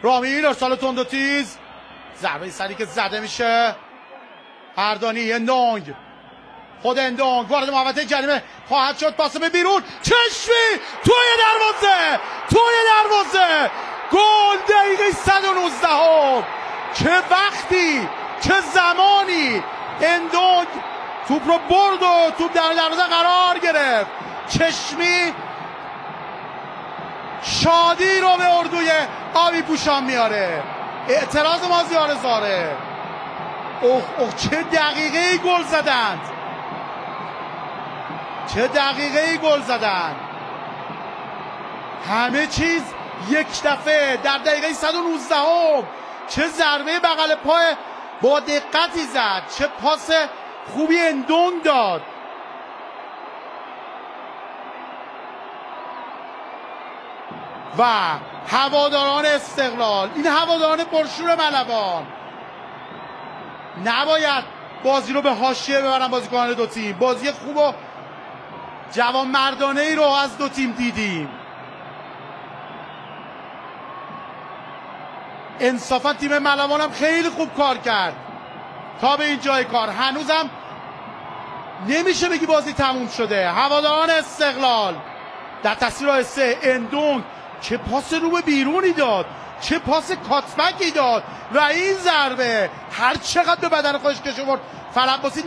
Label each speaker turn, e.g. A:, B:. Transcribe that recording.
A: رامین ارسال تند و تیز، ضربه سری که زده میشه. اردانی اندونگ، خود اندونگ وارد محوطه جریمه خواهد شد، پاس به بیرون، چشمی توی دروازه گل دقیقه 119. چه وقتی، چه زمانی اندونگ توپ رو برد و توپ در دروازه قرار گرفت. چشمی شادی رو به اردوی آبی پوشان میاره. اعتراض مازیار زاره. اوه چه دقیقه گل زدند، چه دقیقه گل زدند. همه چیز یک دفعه در دقیقه 119. چه ضربه بغل پای با دقتی زد، چه پاس خوبی اندونگ داد. و هواداران استقلال، این هواداران پرشور ملوان، نباید بازی رو به حاشیه ببرن بازیکنان دو تیم. بازی خوب و جوانمردانه ای رو از دو تیم دیدیم. انصافا تیم ملوان هم خیلی خوب کار کرد تا به این جای کار. هنوزم نمیشه بگی بازی تموم شده. هواداران استقلال در تصویر آهسته اندونگ چه پاس رو به بیرونی داد، چه پاس کاتبکی داد و این ضربه هر چقدر به بدن خودش کش آورد، فرق بازی